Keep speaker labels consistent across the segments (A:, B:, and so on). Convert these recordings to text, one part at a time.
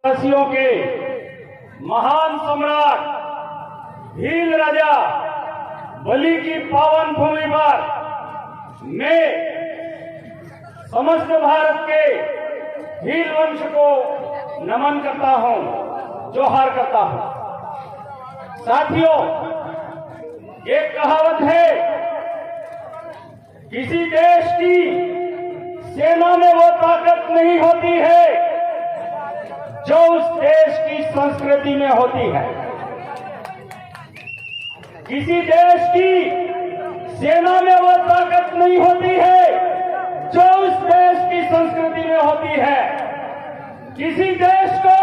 A: आदिवासियों के महान सम्राट भील राजा बलि की पावन भूमि पर मैं समस्त भारत के भील वंश को नमन करता हूं, जोहार करता हूं। साथियों, एक कहावत है, किसी देश की सेना में वो ताकत नहीं होती है जो उस देश की संस्कृति में होती है। किसी देश की सेना में वो ताकत नहीं होती है जो उस देश की संस्कृति में होती है। किसी देश को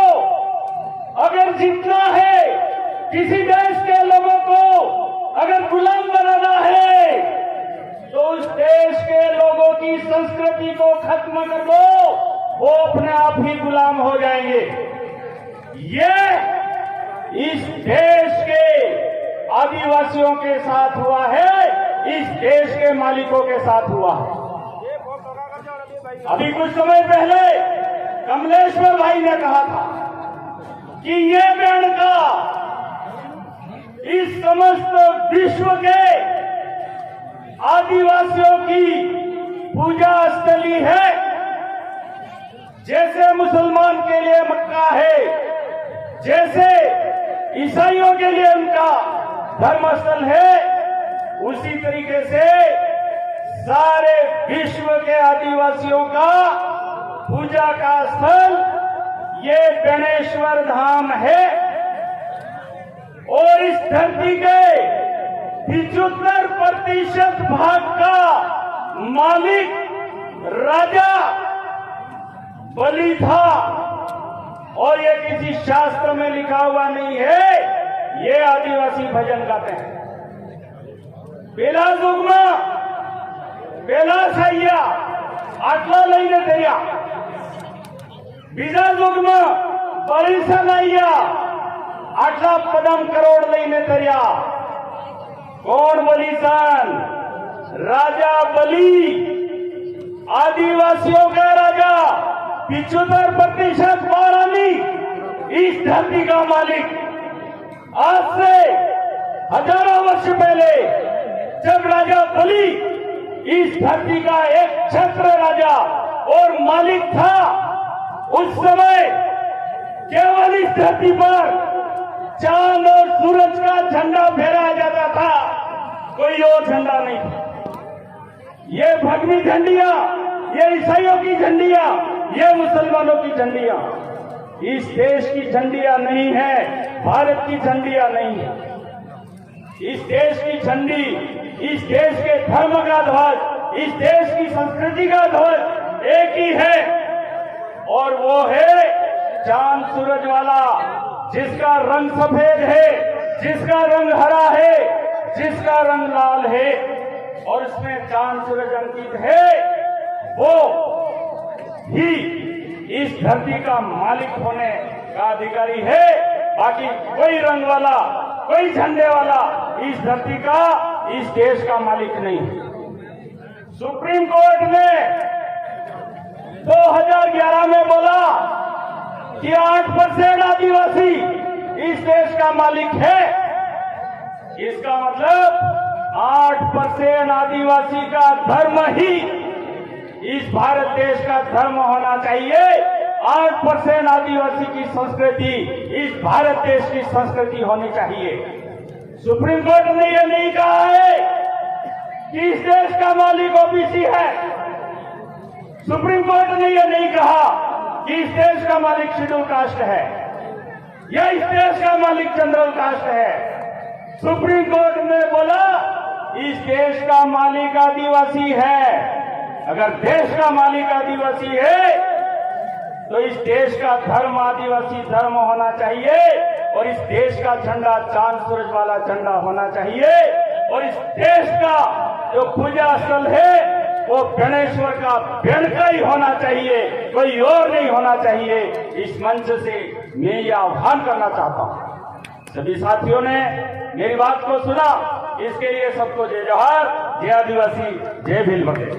A: अगर जीतना है, किसी देश के लोगों को अगर गुलाम बनाना है, तो उस देश के लोगों की संस्कृति को खत्म कर दो, वो अपने आप ही गुलाम हो जाएंगे। ये इस देश के आदिवासियों के साथ हुआ है, इस देश के मालिकों के साथ हुआ है। अभी कुछ समय पहले कमलेश्वर भाई ने कहा था कि ये मेनका इस समस्त विश्व के आदिवासियों की पूजा स्थली है। जैसे मुसलमान के लिए मक्का है, जैसे ईसाइयों के लिए उनका धर्मस्थल है, उसी तरीके से सारे विश्व के आदिवासियों का पूजा का स्थल ये बेणेश्वर धाम है। और इस धरती के 75% भाग का मालिक राजा बलि था। और ये किसी शास्त्र में लिखा हुआ नहीं है, ये आदिवासी भजन गाते हैं। बेला जुगमा बेला सैया आटला लईने तरिया, बीजा जुगमा बरिसा नैया आटला पदम करोड़ लईने तरिया। कौन बलिसान? राजा बलि, आदिवासियों का राजा, 75% बारानी, इस धरती का मालिक। आज से हजारों वर्ष पहले जब राजा बलि इस धरती का एक छत्र राजा और मालिक था, उस समय केवल इस धरती पर चांद और सूरज का झंडा फहराया जाता था, कोई और झंडा नहीं था। ये भगवी झंडियां, ये ईसाइयों की झंडियां, ये मुसलमानों की झंडियां इस देश की झंडियां नहीं है, भारत की झंडियां नहीं है। इस देश की झंडी, इस देश के धर्म का ध्वज, इस देश की संस्कृति का ध्वज एक ही है, और वो है चांद सूरज वाला, जिसका रंग सफेद है, जिसका रंग हरा है, जिसका रंग लाल है, और इसमें चांद सूरज अंकित है। वो ही इस धरती का मालिक होने का अधिकारी है। बाकी कोई रंग वाला, कोई झंडे वाला इस धरती का, इस देश का मालिक नहीं। सुप्रीम कोर्ट ने 2011 में बोला कि 8% आदिवासी इस देश का मालिक है। इसका मतलब 8% आदिवासी का धर्म ही इस भारत देश का धर्म होना चाहिए। 8% आदिवासी की संस्कृति इस भारत देश की संस्कृति होनी चाहिए। सुप्रीम कोर्ट ने यह नहीं कहा है कि इस देश का मालिक ओबीसी है। सुप्रीम कोर्ट ने यह नहीं कहा कि इस देश का मालिक शेड्यूल कास्ट है या इस देश का मालिक जनरल कास्ट है। सुप्रीम कोर्ट ने बोला इस देश का मालिक आदिवासी है। अगर देश का मालिक आदिवासी है तो इस देश का धर्म आदिवासी धर्म होना चाहिए, और इस देश का झंडा चांद सूरज वाला झंडा होना चाहिए, और इस देश का जो पूजा स्थल है वो गणेश्वर का बेणका ही होना चाहिए, कोई और नहीं होना चाहिए। इस मंच से मैं ये आह्वान करना चाहता हूं। सभी साथियों ने मेरी बात को सुना, इसके लिए सबको जय जोहार, जय आदिवासी, जय भील बघेल।